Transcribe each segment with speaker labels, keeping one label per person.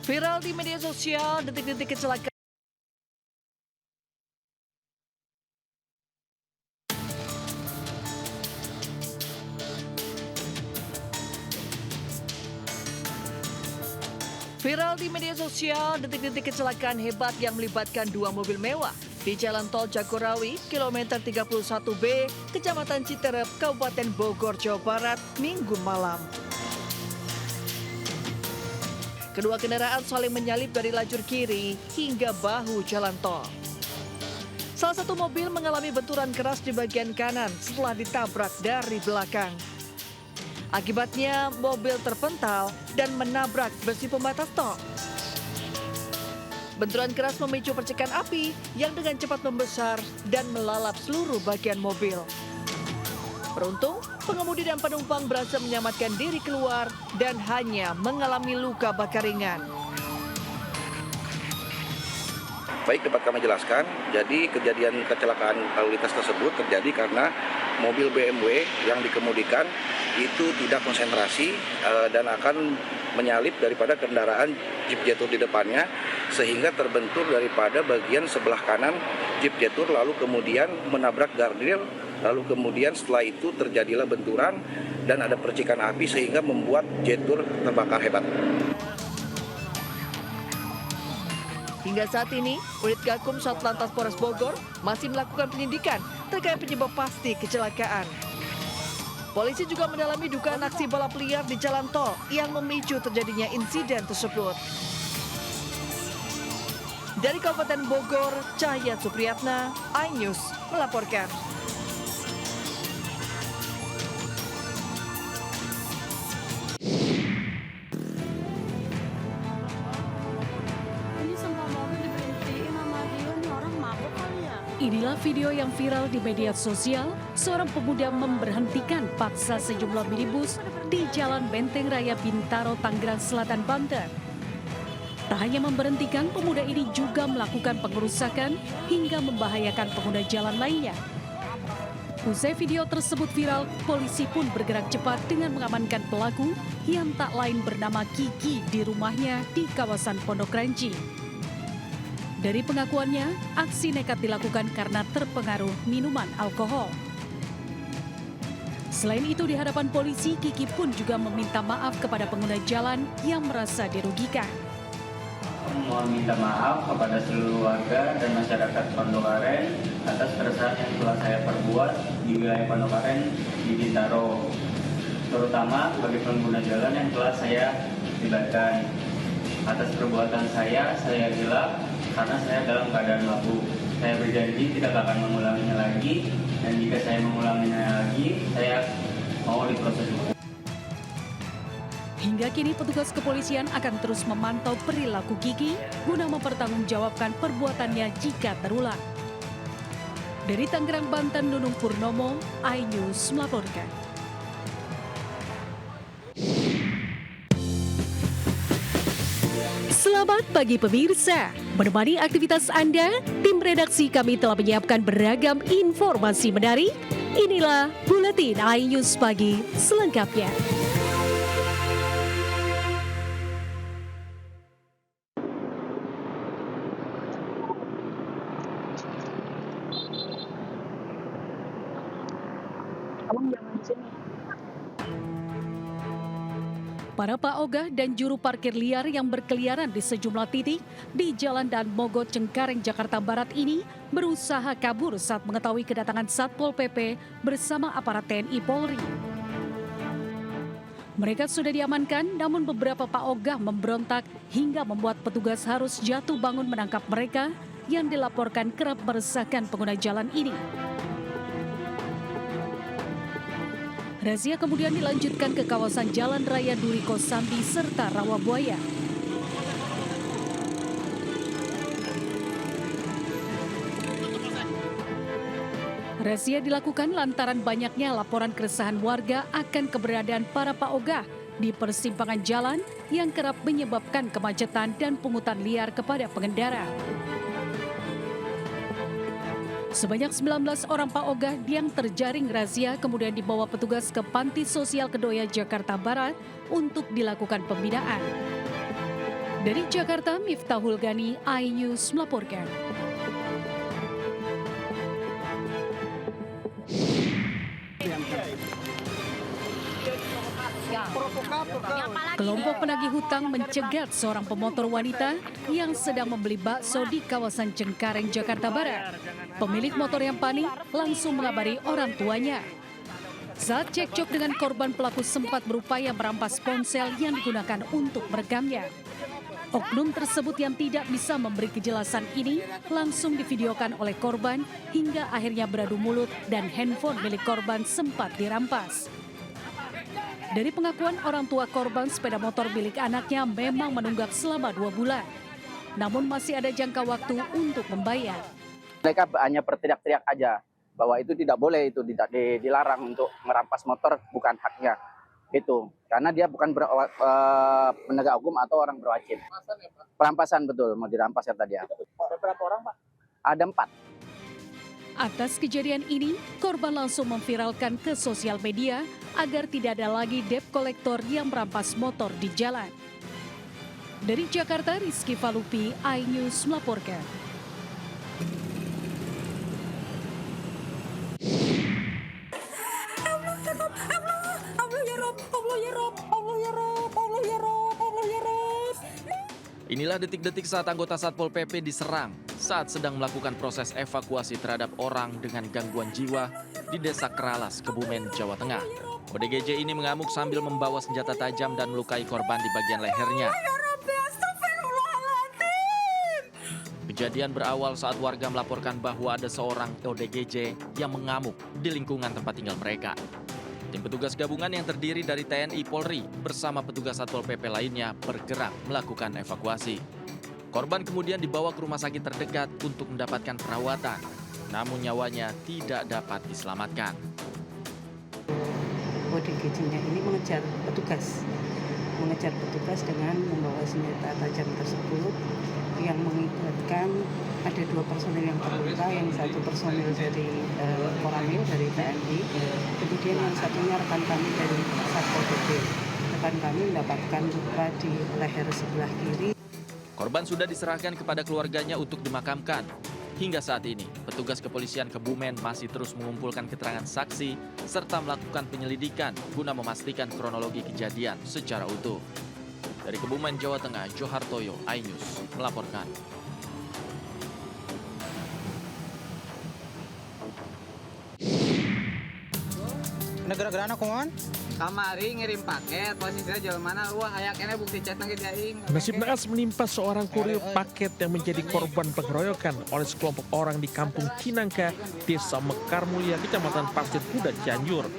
Speaker 1: Viral di media sosial, detik-detik kecelakaan. Viral di media sosial, detik-detik kecelakaan hebat yang melibatkan dua mobil mewah di Jalan Tol Jagorawi, kilometer 31B, Kecamatan Citerep, Kabupaten Bogor, Jawa Barat, Minggu malam. Kedua kendaraan saling menyalip dari lajur kiri hingga bahu jalan tol. Salah satu mobil mengalami benturan keras di bagian kanan setelah ditabrak dari belakang. Akibatnya mobil terpental dan menabrak besi pembatas tol. Benturan keras memicu percikan api yang dengan cepat membesar dan melalap seluruh bagian mobil. Beruntung, pengemudi dan penumpang berhasil menyelamatkan diri keluar dan hanya mengalami luka bakar ringan.
Speaker 2: Baik, dapat kami jelaskan, jadi kejadian kecelakaan lalu lintas tersebut terjadi karena mobil BMW yang dikemudikan itu tidak konsentrasi dan akan menyalip daripada kendaraan Jeep Jetour di depannya sehingga terbentur daripada bagian sebelah kanan Jeep Jetour lalu kemudian menabrak guardrail, lalu kemudian setelah itu terjadilah benturan dan ada percikan api sehingga membuat Jetour terbakar hebat.
Speaker 1: Hingga saat ini, unit Gakum Satlantas Polres Bogor masih melakukan penyidikan terkait penyebab pasti kecelakaan. Polisi juga mendalami dugaan aksi balap liar di jalan tol yang memicu terjadinya insiden tersebut. Dari Kabupaten Bogor, Cahya Supriyatna, iNews melaporkan.
Speaker 3: Inilah video yang viral di media sosial, seorang pemuda memberhentikan paksa sejumlah minibus di Jalan Benteng Raya Bintaro, Tangerang Selatan, Banten. Tak hanya memberhentikan, pemuda ini juga melakukan pengerusakan hingga membahayakan pengguna jalan lainnya. Usai video tersebut viral, polisi pun bergerak cepat dengan mengamankan pelaku yang tak lain bernama Kiki di rumahnya di kawasan Pondok Ranji. Dari pengakuannya, aksi nekat dilakukan karena terpengaruh minuman alkohol. Selain itu, di hadapan polisi, Kiki pun juga meminta maaf kepada pengguna jalan yang merasa dirugikan.
Speaker 4: Mohon minta maaf kepada seluruh warga dan masyarakat Pondok Aren atas keresahan yang telah saya perbuat di wilayah Pondok Aren di Bintaro, terutama bagi pengguna jalan yang telah saya libatkan. Atas perbuatan saya rela karena saya dalam keadaan mabuk. Saya berjanji tidak akan mengulanginya lagi, dan jika saya mengulanginya lagi, saya mau diproses hukum.
Speaker 3: Hingga kini petugas kepolisian akan terus memantau perilaku Kiki guna mempertanggungjawabkan perbuatannya jika terulang. Dari Tangerang, Banten, Nunung Purnomo, iNews melaporkan. Selamat pagi pemirsa, menemani aktivitas Anda, tim redaksi kami telah menyiapkan beragam informasi menarik. Inilah Buletin iNews Pagi selengkapnya.
Speaker 5: Abang jangan di sini.
Speaker 3: Para paogah dan juru parkir liar yang berkeliaran di sejumlah titik di Jalan Dan Mogot, Cengkareng, Jakarta Barat ini berusaha kabur saat mengetahui kedatangan Satpol PP bersama aparat TNI Polri. Mereka sudah diamankan, namun beberapa paogah memberontak hingga membuat petugas harus jatuh bangun menangkap mereka yang dilaporkan kerap meresahkan pengguna jalan ini. Razia kemudian dilanjutkan ke kawasan Jalan Raya Duri Kosambi serta Rawabuaya. Razia dilakukan lantaran banyaknya laporan keresahan warga akan keberadaan para paogah di persimpangan jalan yang kerap menyebabkan kemacetan dan pungutan liar kepada pengendara. Sebanyak 19 orang paogah yang terjaring razia kemudian dibawa petugas ke Panti Sosial Kedoya, Jakarta Barat untuk dilakukan pembinaan. Dari Jakarta, Miftahul Gani, iNews melaporkan. Kelompok penagih hutang mencegat seorang pemotor wanita yang sedang membeli bakso di kawasan Cengkareng, Jakarta Barat. Pemilik motor yang panik langsung mengabari orang tuanya. Saat cekcok dengan korban, pelaku sempat berupaya merampas ponsel yang digunakan untuk merekamnya. Oknum tersebut yang tidak bisa memberi kejelasan ini langsung divideokan oleh korban hingga akhirnya beradu mulut dan handphone milik korban sempat dirampas. Dari pengakuan orang tua korban, sepeda motor milik anaknya memang menunggak selama 2 bulan. Namun masih ada jangka waktu untuk membayar.
Speaker 6: Mereka hanya berteriak-teriak aja bahwa itu tidak boleh, itu tidak dilarang untuk merampas motor, bukan haknya. Itu karena dia bukan penegak hukum atau orang berwajib. Perampasan betul, mau dirampas kata dia. Ada berapa orang, Pak? Ada 4.
Speaker 3: Atas kejadian ini, korban langsung memviralkan ke sosial media agar tidak ada lagi debt collector yang merampas motor di jalan. Dari Jakarta, Rizky Falupi, iNews melaporkan.
Speaker 7: Inilah detik-detik saat anggota Satpol PP diserang saat sedang melakukan proses evakuasi terhadap orang dengan gangguan jiwa di Desa Keralas, Kebumen, Jawa Tengah. ODGJ ini mengamuk sambil membawa senjata tajam dan melukai korban di bagian lehernya. Kejadian berawal saat warga melaporkan bahwa ada seorang ODGJ yang mengamuk di lingkungan tempat tinggal mereka. Tim petugas gabungan yang terdiri dari TNI Polri bersama petugas Satpol PP lainnya bergerak melakukan evakuasi. Korban kemudian dibawa ke rumah sakit terdekat untuk mendapatkan perawatan, namun nyawanya tidak dapat diselamatkan.
Speaker 8: ODGJ-nya ini mengejar petugas dengan membawa senjata tajam tersebut yang mengibatkan ada 2 personil yang terluka, yang 1 personil dari Koramil dari TNI, kemudian yang satunya rekan kami dari Satpol PP. Rekan kami mendapatkan luka di leher sebelah kiri.
Speaker 7: Korban sudah diserahkan kepada keluarganya untuk dimakamkan. Hingga saat ini, petugas kepolisian Kebumen masih terus mengumpulkan keterangan saksi serta melakukan penyelidikan guna memastikan kronologi kejadian secara utuh. Dari Kebumen, Jawa Tengah, Johartoyo, iNews melaporkan.
Speaker 9: Negara-negara kumaha?
Speaker 10: Kamari ngirim paket, posisinya jauh mana? Wah, ayaknya bukti chat nang aing.
Speaker 11: Nasib naas menimpa seorang kurir paket yang menjadi korban pengeroyokan oleh sekelompok orang di Kampung Cinangka, Desa Mekar Mulia, Kecamatan Pasir Kuda, Cianjur.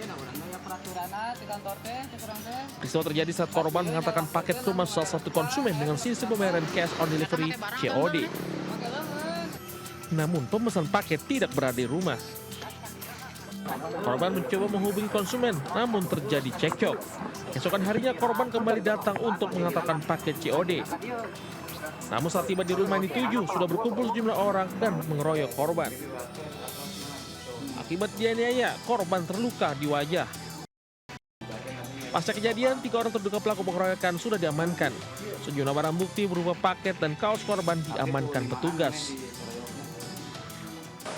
Speaker 11: Peristiwa terjadi saat korban mengantarkan paket ke rumah salah satu konsumen dengan sistem pembayaran cash on delivery COD. Namun pemesan paket tidak berada di rumah. Korban mencoba menghubungi konsumen, namun terjadi cekcok. Keesokan harinya korban kembali datang untuk mengantarkan paket COD. Namun saat tiba di rumah yang dituju, sudah berkumpul sejumlah orang dan mengeroyok korban. Akibat dianiaya, korban terluka di wajah. Pasca kejadian, 3 orang terduga pelaku pengeroyokan sudah diamankan. Sejumlah barang bukti berupa paket dan kaos korban diamankan petugas.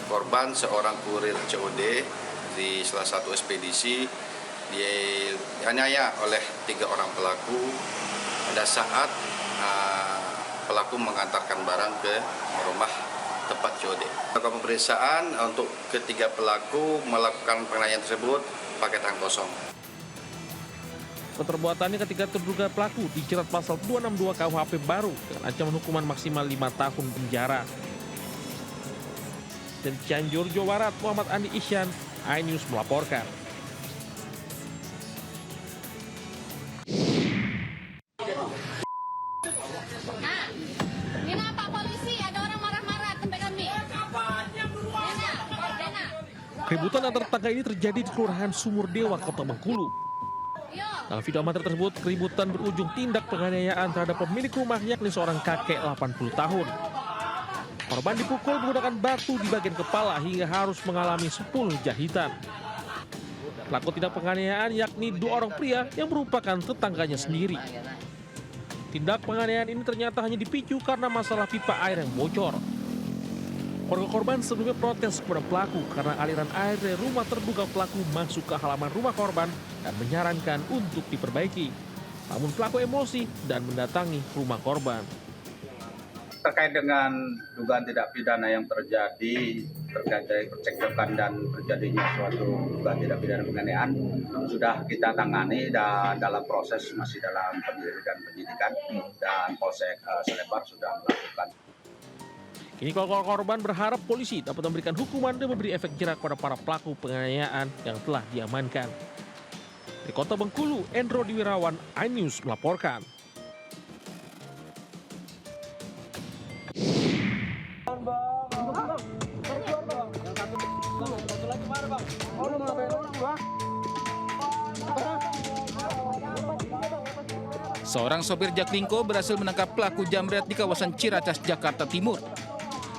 Speaker 12: Korban seorang kurir COD di salah satu ekspedisi dianiaya oleh 3 orang pelaku pada saat pelaku mengantarkan barang ke rumah tempat COD. Melakukan pemeriksaan untuk ketiga pelaku melakukan penganiayaan tersebut pakai tangan kosong.
Speaker 11: Perbuatannya ketika terduga pelaku dijerat pasal 262 KUHP baru dengan ancaman hukuman maksimal 5 tahun penjara. Dari Cianjur, Jawa Barat, Muhammad Andi Isyan, iNews melaporkan.
Speaker 13: Ini Pak polisi, ada orang marah-marah tempat kami.
Speaker 11: Keributan antar tetangga ini terjadi di Kelurahan Sumur Dewa, Kota Bengkulu. Dalam video amatir tersebut, keributan berujung tindak penganiayaan terhadap pemilik rumah, yakni seorang kakek 80 tahun. Korban dipukul menggunakan batu di bagian kepala hingga harus mengalami 10 jahitan. Pelaku tindak penganiayaan yakni 2 orang pria yang merupakan tetangganya sendiri. Tindak penganiayaan ini ternyata hanya dipicu karena masalah pipa air yang bocor. Keluarga korban sebelumnya protes kepada pelaku karena aliran air dari rumah terduga pelaku masuk ke halaman rumah korban dan menyarankan untuk diperbaiki. Namun pelaku emosi dan mendatangi rumah korban.
Speaker 14: Terkait dengan dugaan tindak pidana yang terjadi terkait dari percekcokan dan terjadinya suatu dugaan tindak pidana penganiayaan sudah kita tangani dan dalam proses masih dalam penyidikan dan Polsek Selebar sudah melakukan.
Speaker 11: Kini keluarga korban berharap polisi dapat memberikan hukuman dan memberi efek jerak pada para pelaku penganiayaan yang telah diamankan. Di Kota Bengkulu, Endro Diwirawan, iNews melaporkan.
Speaker 15: Seorang sopir Jaklingko berhasil menangkap pelaku jambret di kawasan Ciracas, Jakarta Timur.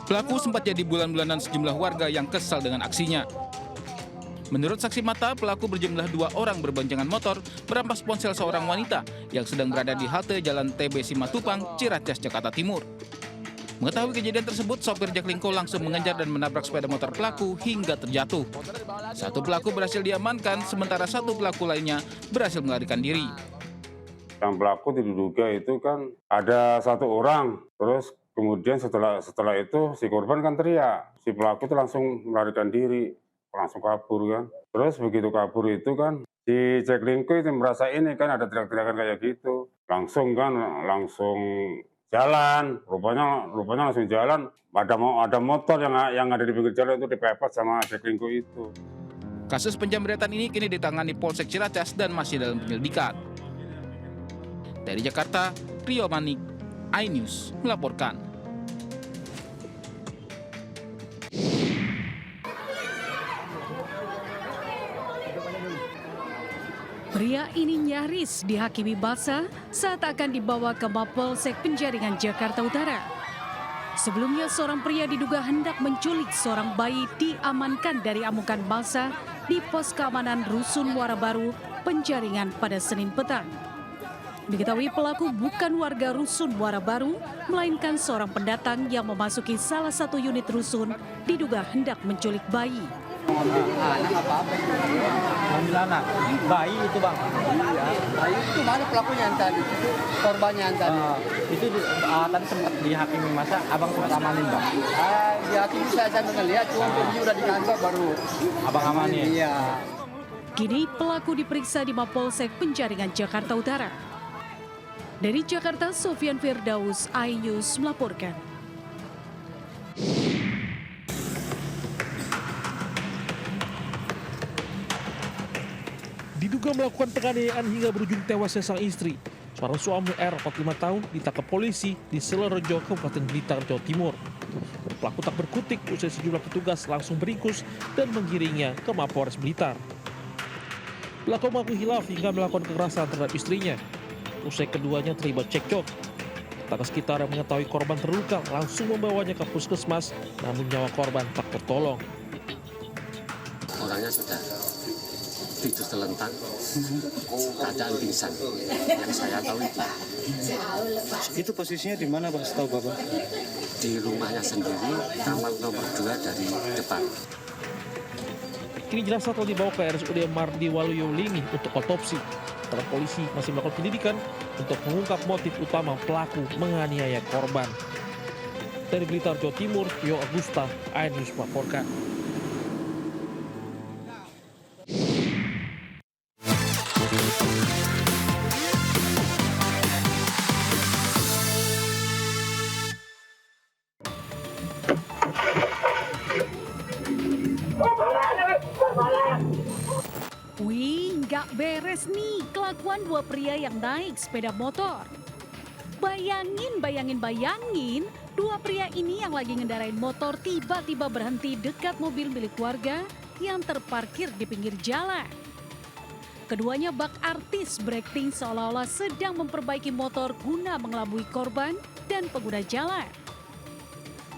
Speaker 15: Pelaku sempat jadi bulan-bulanan sejumlah warga yang kesal dengan aksinya. Menurut saksi mata, pelaku berjumlah 2 orang berboncengan motor merampas ponsel seorang wanita yang sedang berada di halte Jalan TB Simatupang, Ciracas, Jakarta Timur. Mengetahui kejadian tersebut, sopir Jaklingko langsung mengejar dan menabrak sepeda motor pelaku hingga terjatuh. Satu pelaku berhasil diamankan, sementara satu pelaku lainnya berhasil melarikan diri.
Speaker 16: Yang pelaku diduga itu kan ada 1 orang, terus kemudian setelah itu si korban kan teriak, si pelaku itu langsung melarikan diri, langsung kabur kan. Terus begitu kabur itu kan si Jaklingko itu merasa ini kan ada teriak-teriakan kayak gitu, langsung jalan, rupanya langsung jalan. Ada motor yang ada di pinggir jalan itu dipepet sama Jaklingko itu.
Speaker 15: Kasus penjambretan ini kini ditangani Polsek Ciracas dan masih dalam penyelidikan. Dari Jakarta, Rio Manik, iNews melaporkan.
Speaker 3: Pria ini nyaris dihakimi basah saat akan dibawa ke Mapolsek Penjaringan, Jakarta Utara. Sebelumnya seorang pria diduga hendak menculik seorang bayi diamankan dari amukan massa di pos keamanan Rusun Muara Baru, Penjaringan pada Senin petang. Diketahui pelaku bukan warga Rusun Muara Baru, melainkan seorang pendatang yang memasuki salah satu unit rusun diduga hendak menculik bayi.
Speaker 10: Anak apa-apa?
Speaker 9: Ambil anak, bayi itu bang.
Speaker 10: Iya, bayi itu mana pelakunya yang tadi? Korbannya yang tadi?
Speaker 9: Itu tadi sempat dihakimi masa, abang sempat amanin bang?
Speaker 10: Dihakimi saya dengar lihat, cuma dia udah di kantor baru.
Speaker 9: Abang amanin?
Speaker 10: Iya.
Speaker 3: Kini pelaku diperiksa di Mapolsek Penjaringan, Jakarta Utara. Dari Jakarta, Sofian Firdaus, iNews melaporkan.
Speaker 11: Diduga melakukan penganiayaan hingga berujung tewasnya sang istri. Seorang suami R, 45 tahun, ditangkap polisi di Selerejo, Kabupaten Blitar, Jawa Timur. Pelaku tak berkutik usai sejumlah petugas langsung beringkus dan menggiringnya ke Mapolres Blitar. Pelaku mengaku hilaf hingga melakukan kekerasan terhadap istrinya. Usai keduanya terlibat cekcok. Tetangga sekitar yang mengetahui korban terluka langsung membawanya ke puskesmas, namun nyawa korban tak tertolong.
Speaker 17: Orangnya sudah tidur terlentang, keadaan pingsan. Yang saya tahu itu.
Speaker 9: Itu posisinya di mana Pak, setahu Bapak?
Speaker 17: Di rumahnya sendiri, kamar nomor 2 dari depan.
Speaker 11: Kini jenazah telah dibawa ke RSUD Mardi Waluyo-Lingi untuk otopsi. Setelah polisi masih melakukan penyidikan untuk mengungkap motif utama pelaku menganiaya korban. Dari Blitar, Jawa Timur, Yo Agusta, iNews melaporkan.
Speaker 3: Wih, nggak beres nih kelakuan 2 pria yang naik sepeda motor. Bayangin, 2 pria ini yang lagi ngendarain motor tiba-tiba berhenti dekat mobil milik warga yang terparkir di pinggir jalan. Keduanya bak artis berakting seolah-olah sedang memperbaiki motor guna mengelabui korban dan pengguna jalan.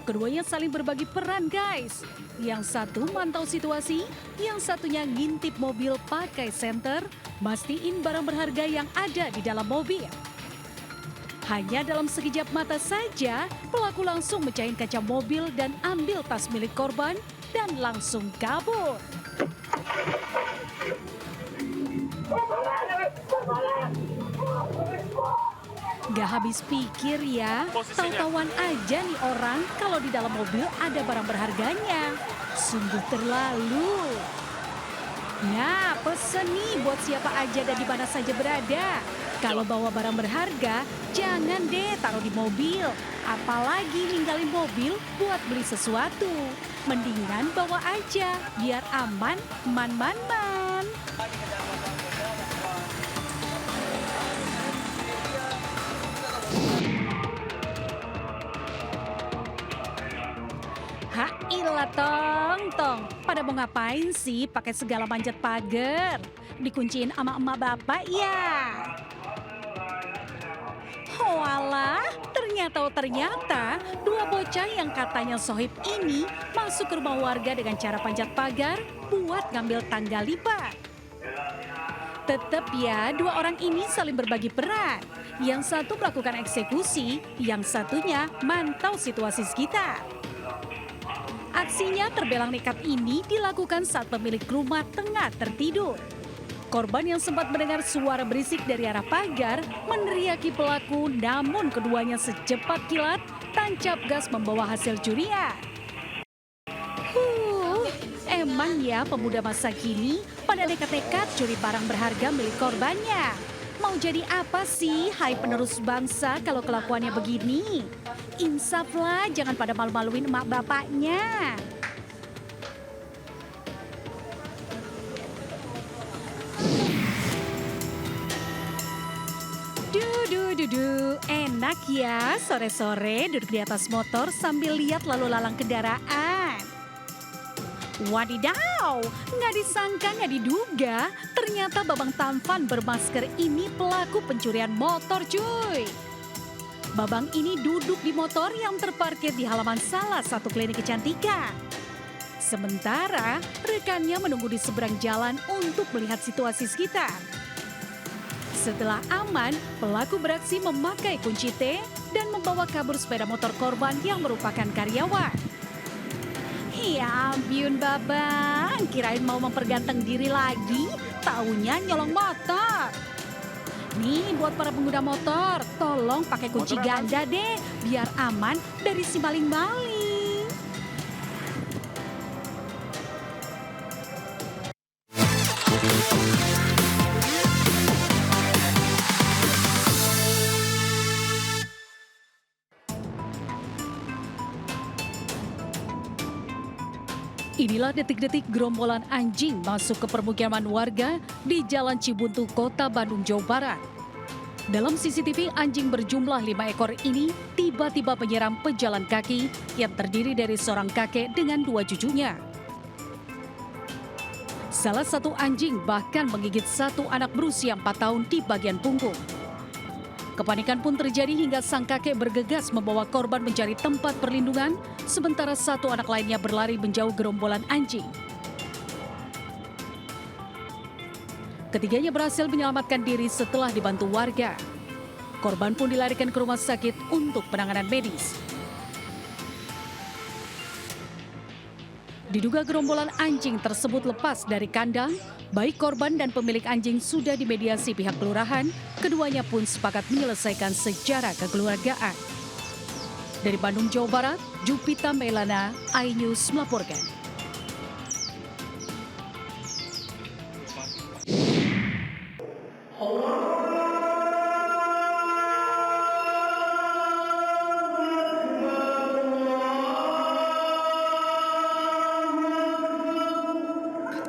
Speaker 3: Keduanya saling berbagi peran guys. Yang satu mantau situasi, yang satunya ngintip mobil pakai senter, mastiin barang berharga yang ada di dalam mobil. Hanya dalam sekejap mata saja, pelaku langsung mecahin kaca mobil dan ambil tas milik korban dan langsung kabur. Gak habis pikir ya, tahu-tahuan aja nih orang kalau di dalam mobil ada barang berharganya. Sungguh terlalu. Nah, pesen nih buat siapa aja dan di mana saja berada. Kalau bawa barang berharga, jangan deh taruh di mobil. Apalagi ninggalin mobil buat beli sesuatu. Mendingan bawa aja, biar aman, man. Hailah tong, pada mau ngapain sih pakai segala manjat pagar? Dikunciin sama emak bapak ya? Walah, ternyata dua bocah yang katanya sohib ini masuk ke rumah warga dengan cara panjat pagar buat ngambil tangga lipat. Tetap ya, dua orang ini saling berbagi peran. Yang satu melakukan eksekusi, yang satunya mantau situasi sekitar. Aksinya terbelang nekat ini dilakukan saat pemilik rumah tengah tertidur. Korban yang sempat mendengar suara berisik dari arah pagar meneriaki pelaku, namun keduanya secepat kilat tancap gas membawa hasil curian. Emang ya pemuda masa kini pada nekat-nekat curi barang berharga milik korbannya. Mau jadi apa sih hai penerus bangsa kalau kelakuannya begini? Insaflah, jangan pada malu-maluin emak bapaknya. Enak ya sore-sore duduk di atas motor sambil lihat lalu lalang kendaraan. Wadidaw, nggak disangka nggak diduga ternyata Babang tampan bermasker ini pelaku pencurian motor cuy. Babang ini duduk di motor yang terparkir di halaman salah satu klinik kecantikan. Sementara rekannya menunggu di seberang jalan untuk melihat situasi sekitar. Setelah aman, pelaku beraksi memakai kunci T dan membawa kabur sepeda motor korban yang merupakan karyawan. Ya ampun Babang, kirain mau memperganteng diri lagi, taunya nyolong motor. Nih buat para pengguna motor, tolong pakai kunci ganda deh, biar aman dari si maling-maling. Inilah detik-detik gerombolan anjing masuk ke permukiman warga di Jalan Cibuntu, Kota Bandung, Jawa Barat. Dalam CCTV, anjing berjumlah 5 ekor ini tiba-tiba menyerang pejalan kaki yang terdiri dari seorang kakek dengan 2 cucunya. Salah satu anjing bahkan menggigit satu anak berusia 4 tahun di bagian punggung. Kepanikan pun terjadi hingga sang kakek bergegas membawa korban mencari tempat perlindungan, sementara satu anak lainnya berlari menjauh gerombolan anjing. Ketiganya berhasil menyelamatkan diri setelah dibantu warga. Korban pun dilarikan ke rumah sakit untuk penanganan medis. Diduga gerombolan anjing tersebut lepas dari kandang, baik korban dan pemilik anjing sudah dimediasi pihak kelurahan, keduanya pun sepakat menyelesaikan secara kekeluargaan. Dari Bandung, Jawa Barat, Jupita Melana, iNews melaporkan.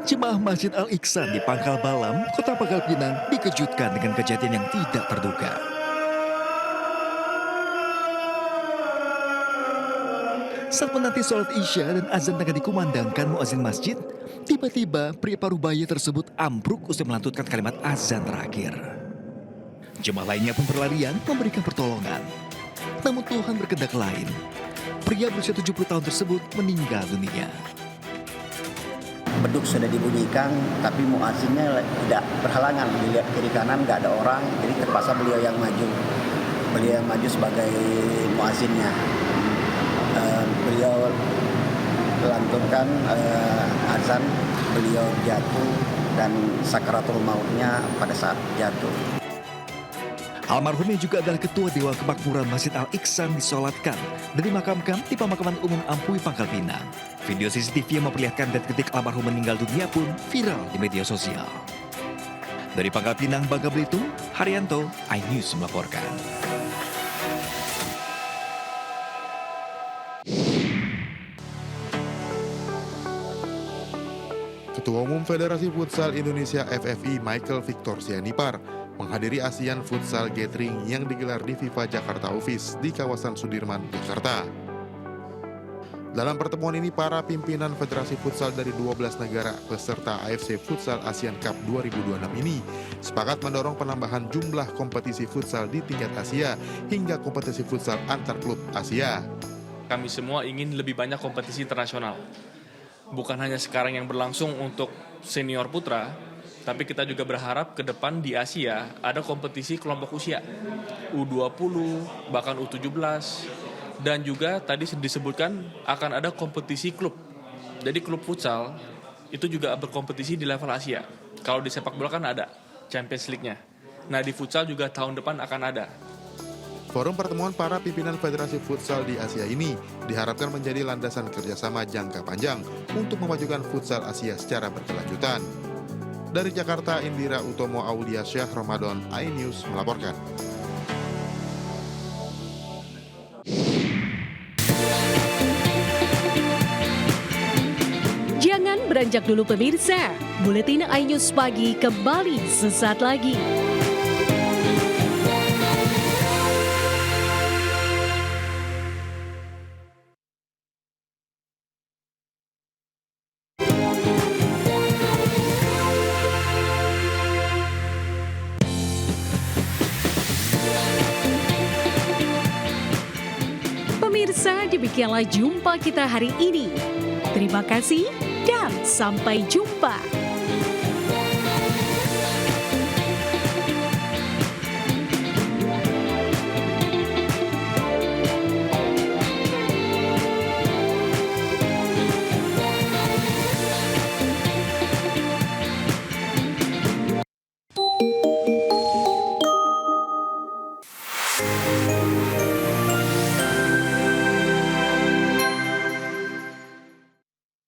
Speaker 18: Jemaah Masjid Al-Ihsan di Pangkal Balam, Kota Pangkal Pinang dikejutkan dengan kejadian yang tidak terduga. Saat menanti sholat Isya dan azan tengah dikumandangkan muazin masjid, tiba-tiba pria paruh baya tersebut ambruk usai melantutkan kalimat azan terakhir. Jemaah lainnya pun berlarian memberikan pertolongan. Namun Tuhan berkehendak lain. Pria berusia 70 tahun tersebut meninggal dunia.
Speaker 19: Beduk sudah dibunyikan, tapi muazzinnya tidak berhalangan. Dilihat kiri kanan nggak ada orang, jadi terpaksa beliau yang maju. beliau maju sebagai muazzinnya. Beliau melantunkan azan, beliau jatuh dan sakaratul mautnya pada saat jatuh.
Speaker 18: Almarhum yang juga adalah Ketua Dewan Kemakmuran Masjid Al-Ihsan disolatkan dan dimakamkan di Pemakaman Umum Ampui, Pangkal Pinang. Video CCTV yang memperlihatkan detik-detik almarhum meninggal dunia pun viral di media sosial. Dari Pangkal Pinang, Bangka Belitung, Haryanto, iNews melaporkan.
Speaker 20: Ketua Umum Federasi Futsal Indonesia FFI Michael Victor Sianipar menghadiri ASEAN Futsal Gathering yang digelar di FIFA Jakarta Office di kawasan Sudirman, Jakarta. Dalam pertemuan ini, para pimpinan Federasi Futsal dari 12 negara peserta AFC Futsal ASEAN Cup 2026 ini sepakat mendorong penambahan jumlah kompetisi futsal di tingkat Asia hingga kompetisi futsal antar klub Asia.
Speaker 21: Kami semua ingin lebih banyak kompetisi internasional. Bukan hanya sekarang yang berlangsung untuk senior putra, tapi kita juga berharap ke depan di Asia ada kompetisi kelompok usia, U20, bahkan U17, dan juga tadi disebutkan akan ada kompetisi klub. Jadi klub futsal itu juga berkompetisi di level Asia. Kalau di sepak bola kan ada Champions League-nya. Nah di futsal juga tahun depan akan ada.
Speaker 20: Forum pertemuan para pimpinan Federasi Futsal di Asia ini diharapkan menjadi landasan kerjasama jangka panjang untuk memajukan futsal Asia secara berkelanjutan. Dari Jakarta, Indira Utomo Auliasyah Ramadan, iNews melaporkan.
Speaker 3: Jangan beranjak dulu pemirsa, Buletin iNews Pagi kembali sesaat lagi. Pemirsa, demikianlah jumpa kita hari ini. Terima kasih dan sampai jumpa.